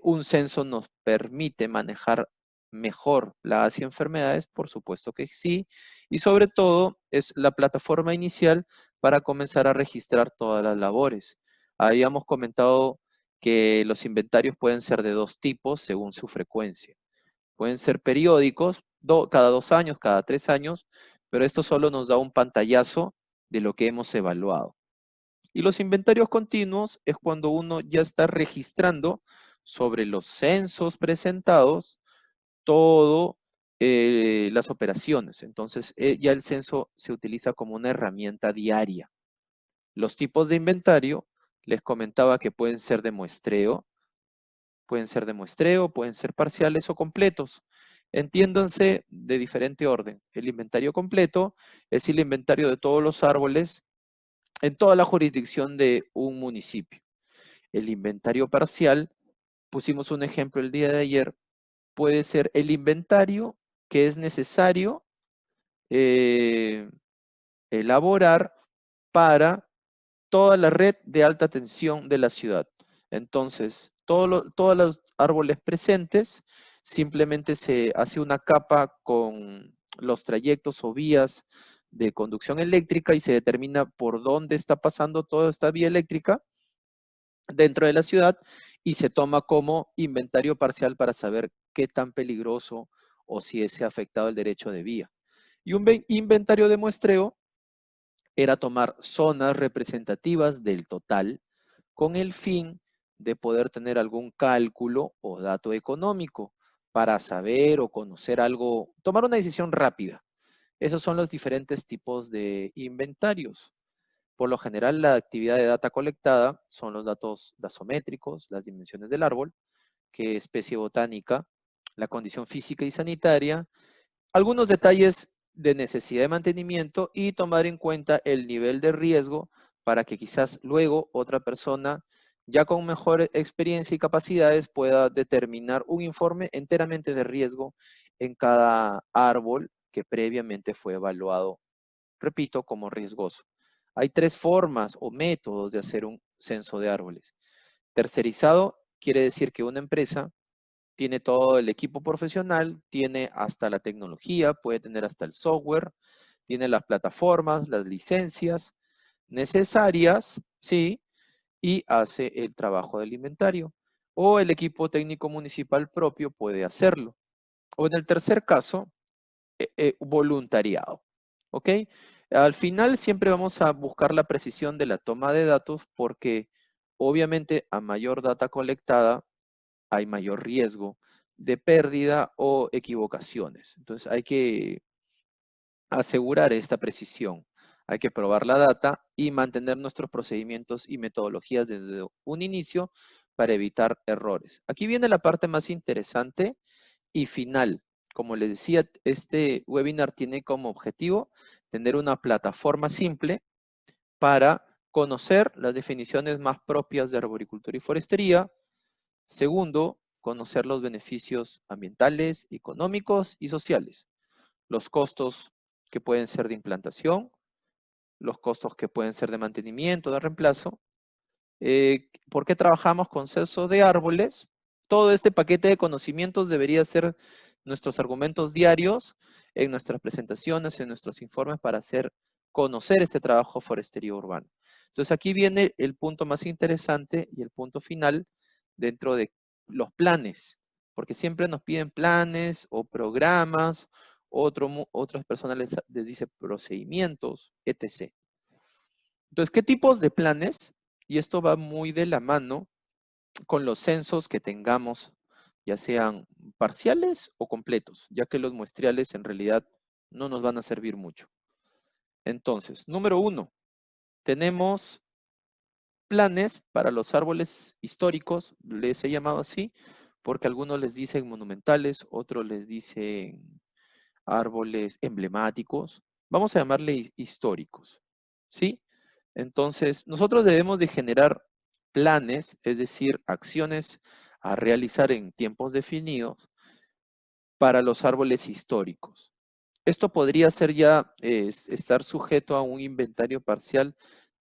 Un censo nos permite manejar mejor plagas y enfermedades, por supuesto que sí, y sobre todo es la plataforma inicial para comenzar a registrar todas las labores. Habíamos comentado que los inventarios pueden ser de dos tipos según su frecuencia. Pueden ser periódicos, cada 2 años, cada 3 años, pero esto solo nos da un pantallazo de lo que hemos evaluado. Y los inventarios continuos es cuando uno ya está registrando sobre los censos presentados todo las operaciones. Entonces, ya el censo se utiliza como una herramienta diaria. Los tipos de inventario, les comentaba que pueden ser parciales o completos. Entiéndanse de diferente orden. El inventario completo es el inventario de todos los árboles en toda la jurisdicción de un municipio. El inventario parcial, pusimos un ejemplo el día de ayer, puede ser el inventario que es necesario eh, elaborar para toda la red de alta tensión de la ciudad. Entonces, todos los árboles presentes, simplemente se hace una capa con los trayectos o vías de conducción eléctrica y se determina por dónde está pasando toda esta vía eléctrica dentro de la ciudad y se toma como inventario parcial para saber qué tan peligroso o si se ha afectado el derecho de vía. Y un inventario de muestreo era tomar zonas representativas del total con el fin de poder tener algún cálculo o dato económico para saber o conocer algo, tomar una decisión rápida. Esos son los diferentes tipos de inventarios. Por lo general, la actividad de data colectada son los datos dasométricos, las dimensiones del árbol, qué especie botánica, la condición física y sanitaria, algunos detalles de necesidad de mantenimiento y tomar en cuenta el nivel de riesgo para que quizás luego otra persona ya con mejor experiencia y capacidades pueda determinar un informe enteramente de riesgo en cada árbol que previamente fue evaluado, repito, como riesgoso. Hay 3 formas o métodos de hacer un censo de árboles. Tercerizado quiere decir que una empresa tiene todo el equipo profesional, tiene hasta la tecnología, puede tener hasta el software, tiene las plataformas, las licencias necesarias, ¿sí? Y hace el trabajo del inventario. O el equipo técnico municipal propio puede hacerlo. O en el tercer caso, voluntariado, ¿ok? Al final siempre vamos a buscar la precisión de la toma de datos porque obviamente a mayor data colectada, hay mayor riesgo de pérdida o equivocaciones. Entonces hay que asegurar esta precisión. hay que probar la data y mantener nuestros procedimientos y metodologías desde un inicio para evitar errores. Aquí viene la parte más interesante y final. Como les decía, este webinar tiene como objetivo tener una plataforma simple para conocer las definiciones más propias de arboricultura y forestería. Segundo, conocer los beneficios ambientales, económicos y sociales. Los costos que pueden ser de implantación, los costos que pueden ser de mantenimiento, de reemplazo. ¿Por qué trabajamos con censos de árboles? Todo este paquete de conocimientos debería ser nuestros argumentos diarios en nuestras presentaciones, en nuestros informes para hacer conocer este trabajo forestería urbano. Entonces aquí viene el punto más interesante y el punto final dentro de los planes, porque siempre nos piden planes o programas, otras personas les dice procedimientos, etc. Entonces, ¿qué tipos de planes? Y esto va muy de la mano con los censos que tengamos, ya sean parciales o completos, ya que los muestriales en realidad no nos van a servir mucho. Entonces, número 1, tenemos planes para los árboles históricos, les he llamado así, porque algunos les dicen monumentales, otros les dicen árboles emblemáticos. Vamos a llamarle históricos, ¿sí? Entonces, nosotros debemos de generar planes, es decir, acciones a realizar en tiempos definidos para los árboles históricos. Esto podría ser ya estar sujeto a un inventario parcial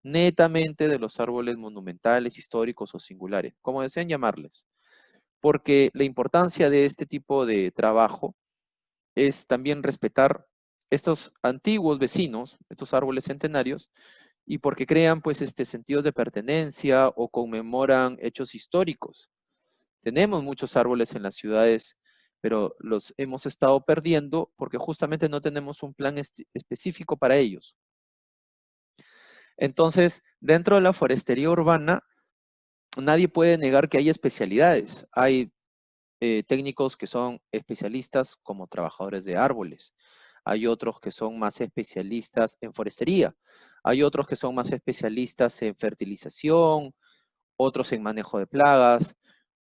netamente de los árboles monumentales, históricos o singulares, como deseen llamarles. Porque la importancia de este tipo de trabajo es también respetar estos antiguos vecinos, estos árboles centenarios, y porque crean pues sentidos de pertenencia o conmemoran hechos históricos. Tenemos muchos árboles en las ciudades, pero los hemos estado perdiendo porque justamente no tenemos un plan específico para ellos. Entonces, dentro de la forestería urbana, nadie puede negar que hay especialidades. Hay técnicos que son especialistas como trabajadores de árboles. Hay otros que son más especialistas en forestería. Hay otros que son más especialistas en fertilización, otros en manejo de plagas,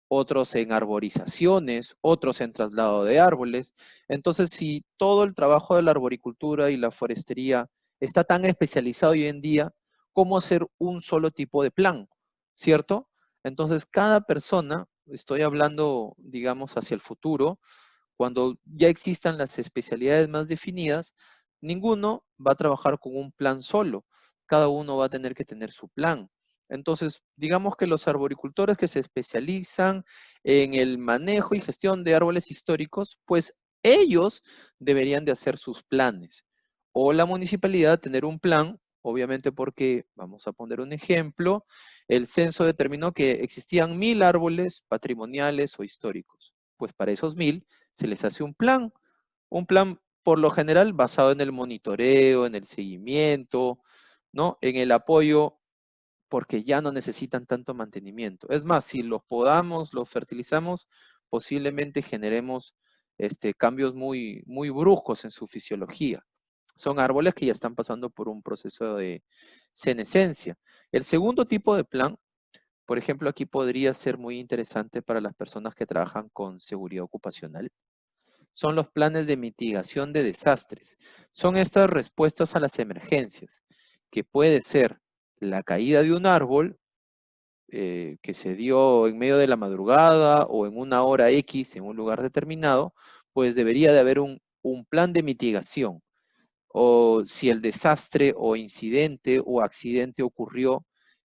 otros en arborizaciones, otros en traslado de árboles. Entonces, si todo el trabajo de la arboricultura y la forestería está tan especializado hoy en día, ¿cómo hacer un solo tipo de plan? ¿Cierto? Entonces, cada persona, estoy hablando, digamos, hacia el futuro, cuando ya existan las especialidades más definidas, ninguno va a trabajar con un plan solo. Cada uno va a tener que tener su plan. Entonces, digamos que los arboricultores que se especializan en el manejo y gestión de árboles históricos, pues ellos deberían de hacer sus planes. O la municipalidad tener un plan, obviamente porque, vamos a poner un ejemplo, el censo determinó que existían 1000 árboles patrimoniales o históricos. Pues para esos 1000 se les hace un plan por lo general basado en el monitoreo, en el seguimiento, ¿no? En el apoyo, porque ya no necesitan tanto mantenimiento. Es más, si los podamos, los fertilizamos, posiblemente generemos cambios muy bruscos en su fisiología. Son árboles que ya están pasando por un proceso de senescencia. El segundo tipo de plan, por ejemplo, aquí podría ser muy interesante para las personas que trabajan con seguridad ocupacional. Son los planes de mitigación de desastres. Son estas respuestas a las emergencias, que puede ser la caída de un árbol que se dio en medio de la madrugada o en una hora X en un lugar determinado, pues debería de haber un plan de mitigación. O si el desastre o incidente o accidente ocurrió,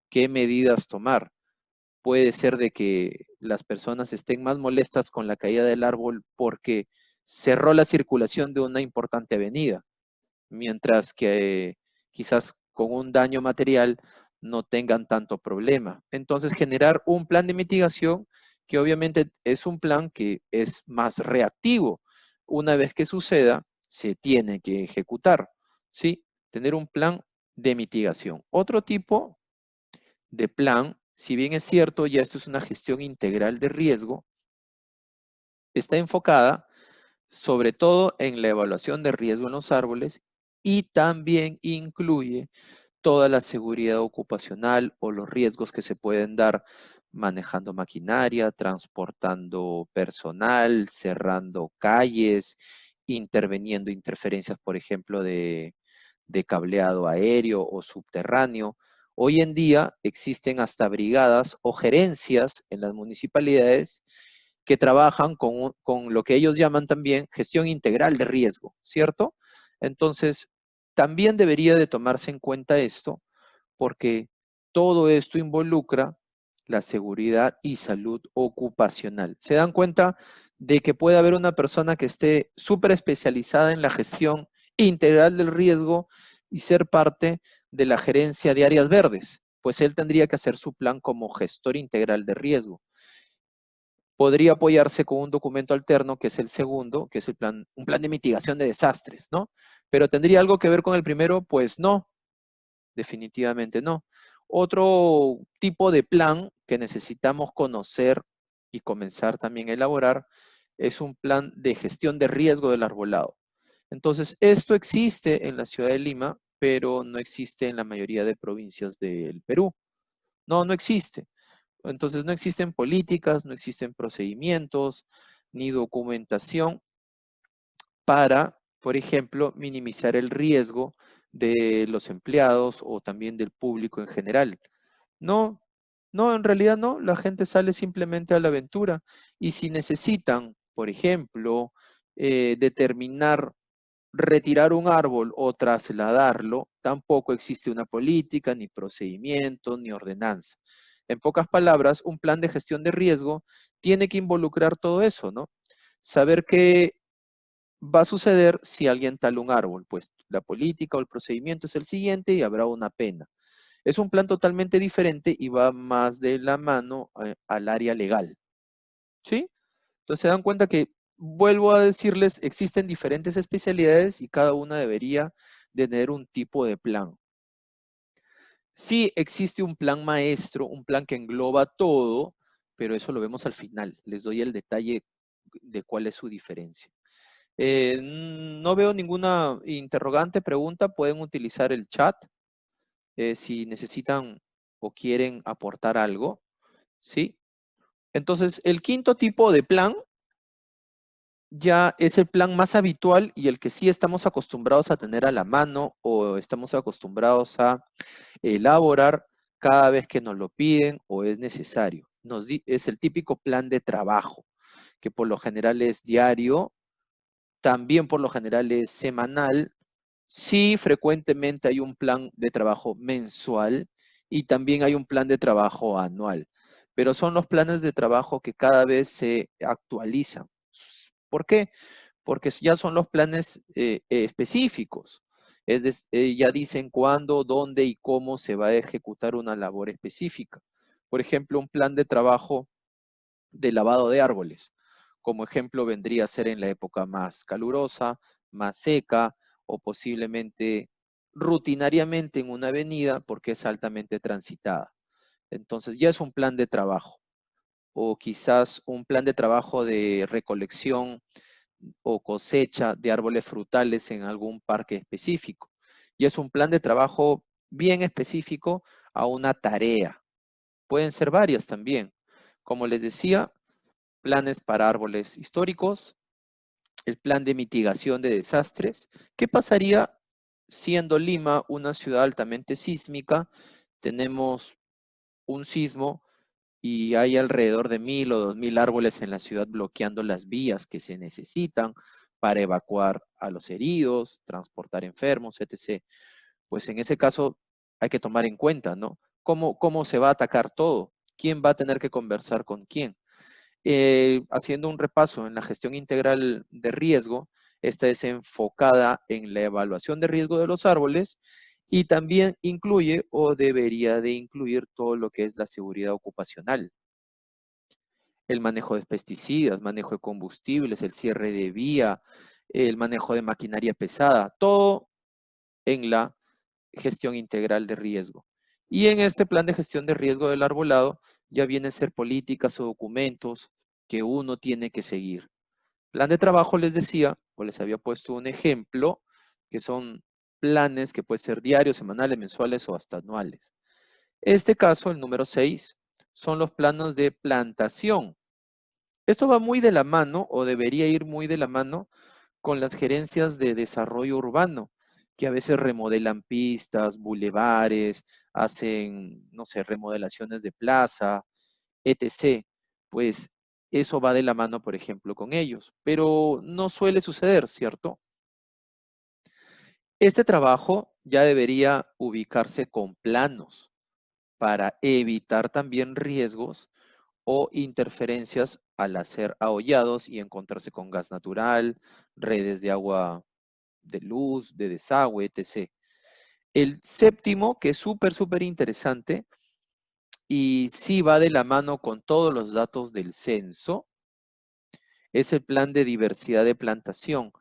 ¿qué medidas tomar? Puede ser de que las personas estén más molestas con la caída del árbol porque cerró la circulación de una importante avenida, mientras que quizás con un daño material no tengan tanto problema. Entonces, generar un plan de mitigación que obviamente es un plan que es más reactivo. Una vez que suceda, se tiene que ejecutar, ¿sí? Tener un plan de mitigación. Otro tipo de plan, si bien es cierto, ya esto es una gestión integral de riesgo, está enfocada sobre todo en la evaluación de riesgo en los árboles y también incluye toda la seguridad ocupacional o los riesgos que se pueden dar manejando maquinaria, transportando personal, cerrando calles, interviniendo interferencias, por ejemplo, de cableado aéreo o subterráneo. Hoy en día existen hasta brigadas o gerencias en las municipalidades que trabajan con lo que ellos llaman también gestión integral de riesgo, ¿cierto? Entonces, también debería de tomarse en cuenta esto porque todo esto involucra la seguridad y salud ocupacional. ¿Se dan cuenta de que puede haber una persona que esté súper especializada en la gestión integral del riesgo y ser parte de la gerencia de áreas verdes? Pues él tendría que hacer su plan como gestor integral de riesgo. Podría apoyarse con un documento alterno, que es el segundo, que es un plan de mitigación de desastres, ¿no? Pero ¿tendría algo que ver con el primero? Pues no, definitivamente no. Otro tipo de plan que necesitamos conocer y comenzar también a elaborar es un plan de gestión de riesgo del arbolado. Entonces, esto existe en la ciudad de Lima, pero no existe en la mayoría de provincias del Perú. No, no existe. Entonces, no existen políticas, no existen procedimientos, ni documentación para, por ejemplo, minimizar el riesgo de los empleados o también del público en general. No, no, en realidad no, la gente sale simplemente a la aventura y si necesitan, por ejemplo, determinar retirar un árbol o trasladarlo, tampoco existe una política, ni procedimiento, ni ordenanza. En pocas palabras, un plan de gestión de riesgo tiene que involucrar todo eso, ¿no? Saber qué va a suceder si alguien tala un árbol, pues la política o el procedimiento es el siguiente y habrá una pena. Es un plan totalmente diferente y va más de la mano al área legal, ¿sí? Entonces se dan cuenta que, vuelvo a decirles, existen diferentes especialidades y cada una debería de tener un tipo de plan. Sí existe un plan maestro, un plan que engloba todo, pero eso lo vemos al final. Les doy el detalle de cuál es su diferencia. No veo ninguna interrogante, pregunta, pueden utilizar el chat si necesitan o quieren aportar algo, ¿sí? Entonces, el quinto tipo de plan ya es el plan más habitual y el que sí estamos acostumbrados a tener a la mano o estamos acostumbrados a elaborar cada vez que nos lo piden o es necesario. Es el típico plan de trabajo, que por lo general es diario, también por lo general es semanal. Sí, frecuentemente hay un plan de trabajo mensual y también hay un plan de trabajo anual, pero son los planes de trabajo que cada vez se actualizan. ¿Por qué? Porque ya son los planes específicos. Ya dicen cuándo, dónde y cómo se va a ejecutar una labor específica. Por ejemplo, un plan de trabajo de lavado de árboles. Como ejemplo, vendría a ser en la época más calurosa, más seca o posiblemente rutinariamente en una avenida porque es altamente transitada. Entonces ya es un plan de trabajo o quizás un plan de trabajo de recolección o cosecha de árboles frutales en algún parque específico. Y es un plan de trabajo bien específico a una tarea. Pueden ser varias también. Como les decía, planes para árboles históricos, el plan de mitigación de desastres. ¿Qué pasaría siendo Lima una ciudad altamente sísmica? Tenemos un sismo y hay alrededor de 1.000 o 2.000 árboles en la ciudad bloqueando las vías que se necesitan para evacuar a los heridos, transportar enfermos, etc. Pues en ese caso hay que tomar en cuenta, ¿no? ¿Cómo se va a atacar todo? ¿Quién va a tener que conversar con quién? Haciendo un repaso en la gestión integral de riesgo, esta es enfocada en la evaluación de riesgo de los árboles y también incluye o debería de incluir todo lo que es la seguridad ocupacional, el manejo de pesticidas, manejo de combustibles, el cierre de vía, el manejo de maquinaria pesada, todo en la gestión integral de riesgo. Y en este plan de gestión de riesgo del arbolado ya vienen a ser políticas o documentos que uno tiene que seguir. Plan de trabajo les decía, o les había puesto un ejemplo, que son planes que pueden ser diarios, semanales, mensuales o hasta anuales. Este caso, el número 6, son los planos de plantación. Esto va muy de la mano, o debería ir muy de la mano, con las gerencias de desarrollo urbano, que a veces remodelan pistas, bulevares, hacen, no sé, remodelaciones de plaza, etc. Pues eso va de la mano, por ejemplo, con ellos. Pero no suele suceder, ¿cierto? Este trabajo ya debería ubicarse con planos para evitar también riesgos o interferencias al hacer ahollados y encontrarse con gas natural, redes de agua de luz, de desagüe, etc. El séptimo, que es súper interesante y sí va de la mano con todos los datos del censo, es el plan de diversidad de plantación.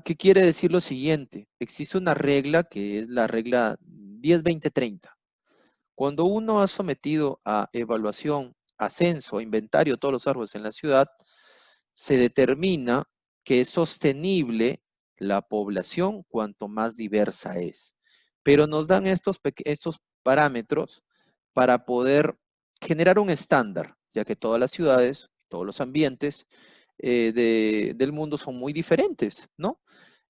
¿Qué quiere decir lo siguiente? Existe una regla que es la regla 10-20-30. Cuando uno ha sometido a evaluación, a censo, a inventario todos los árboles en la ciudad, se determina que es sostenible la población cuanto más diversa es. Pero nos dan estos parámetros para poder generar un estándar, ya que todas las ciudades, todos los ambientes del mundo son muy diferentes, ¿no?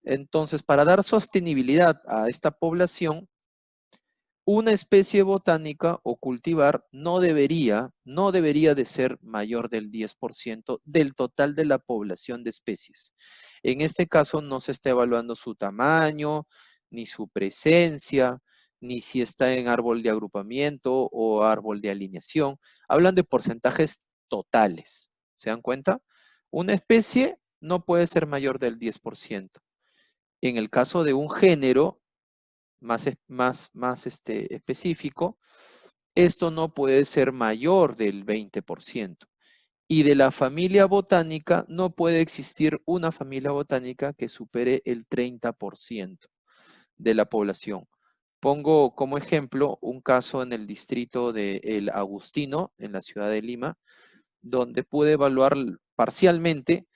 Entonces, para dar sostenibilidad a esta población, una especie botánica o cultivar no debería de ser mayor del 10% del total de la población de especies. En este caso no se está evaluando su tamaño, ni su presencia, ni si está en árbol de agrupamiento o árbol de alineación. Hablan de porcentajes totales. ¿Se dan cuenta? Una especie no puede ser mayor del 10%. En el caso de un género, más específico, esto no puede ser mayor del 20%. Y de la familia botánica no puede existir una familia botánica que supere el 30% de la población. Pongo como ejemplo un caso en el distrito de El Agustino, en la ciudad de Lima, donde pude evaluar parcialmente,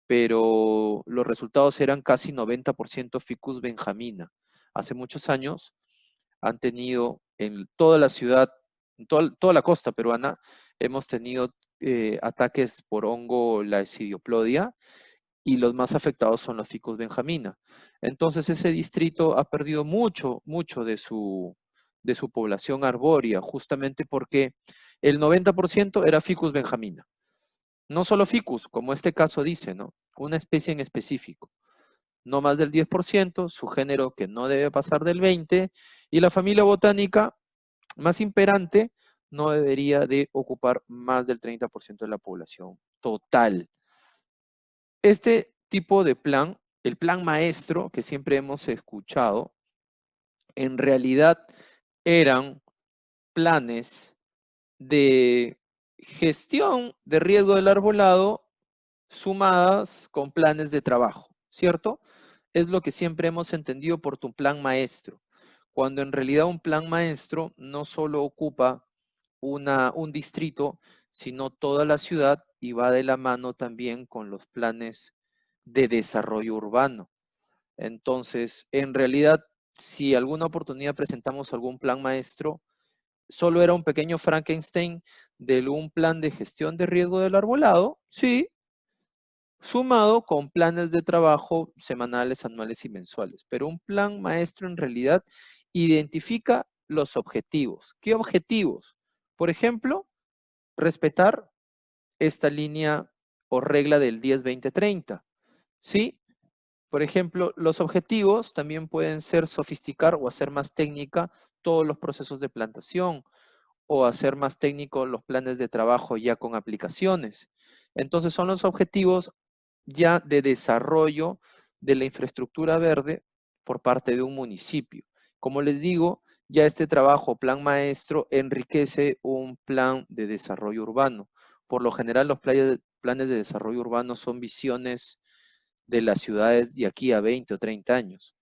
pero los resultados eran casi 90% Ficus benjamina. Hace muchos años han tenido en toda la ciudad, en toda la costa peruana, hemos tenido ataques por hongo, la Esidioplodia, y los más afectados son los Ficus benjamina. Entonces ese distrito ha perdido mucho de su población arbórea, justamente porque el 90% era Ficus benjamina. No solo ficus, como este caso dice, ¿no? Una especie en específico. No más del 10%, su género que no debe pasar del 20%, y la familia botánica más imperante no debería de ocupar más del 30% de la población total. Este tipo de plan, el plan maestro que siempre hemos escuchado, en realidad eran planes de gestión de riesgo del arbolado sumadas con planes de trabajo, ¿cierto? Es lo que siempre hemos entendido por tu plan maestro, cuando en realidad un plan maestro no solo ocupa un distrito, sino toda la ciudad y va de la mano también con los planes de desarrollo urbano. Entonces, en realidad, si alguna oportunidad presentamos algún plan maestro, solo era un pequeño Frankenstein de un plan de gestión de riesgo del arbolado, sí, sumado con planes de trabajo semanales, anuales y mensuales. Pero un plan maestro en realidad identifica los objetivos. ¿Qué objetivos? Por ejemplo, respetar esta línea o regla del 10-20-30. ¿Sí? Por ejemplo, los objetivos también pueden ser sofisticar o hacer más técnica todos los procesos de plantación o hacer más técnicos los planes de trabajo ya con aplicaciones. Entonces son los objetivos ya de desarrollo de la infraestructura verde por parte de un municipio. Como les digo, ya este trabajo, plan maestro, enriquece un plan de desarrollo urbano. Por lo general, los planes de desarrollo urbano son visiones de las ciudades de aquí a 20 o 30 años.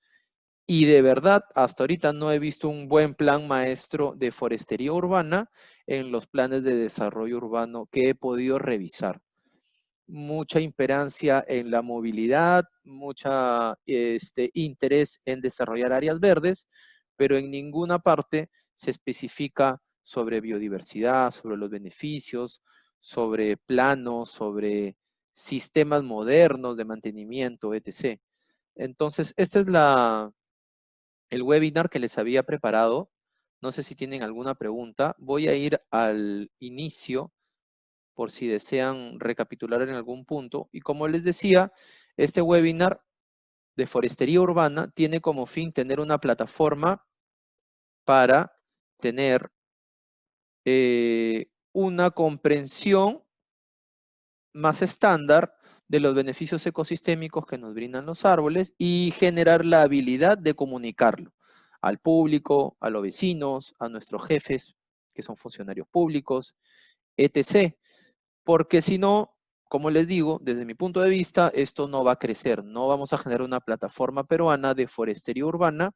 Y de verdad, hasta ahorita no he visto un buen plan maestro de forestería urbana en los planes de desarrollo urbano que he podido revisar. mucha imperancia en la movilidad, mucha interés en desarrollar áreas verdes, pero en ninguna parte se especifica sobre biodiversidad, sobre los beneficios, sobre planos, sobre sistemas modernos de mantenimiento, etc. Entonces, este es el webinar que les había preparado. No sé si tienen alguna pregunta. Voy a ir al inicio por si desean recapitular en algún punto. Y como les decía, este webinar de forestería urbana tiene como fin tener una plataforma para tener una comprensión más estándar de los beneficios ecosistémicos que nos brindan los árboles y generar la habilidad de comunicarlo al público, a los vecinos, a nuestros jefes, que son funcionarios públicos, etc. Porque si no, como les digo, desde mi punto de vista, esto no va a crecer. No vamos a generar una plataforma peruana de forestería urbana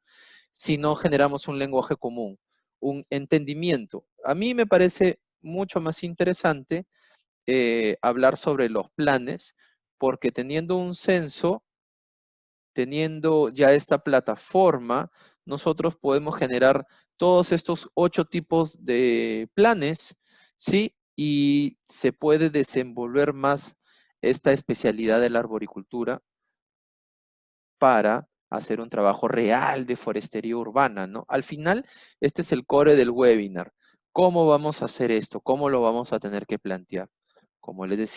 si no generamos un lenguaje común, un entendimiento. A mí me parece mucho más interesante hablar sobre los planes, porque teniendo un censo, teniendo ya esta plataforma, nosotros podemos generar todos estos 8 tipos de planes, ¿sí? Y se puede desenvolver más esta especialidad de la arboricultura para hacer un trabajo real de forestería urbana, ¿no? Al final, este es el core del webinar. ¿Cómo vamos a hacer esto? ¿Cómo lo vamos a tener que plantear? Como les decía,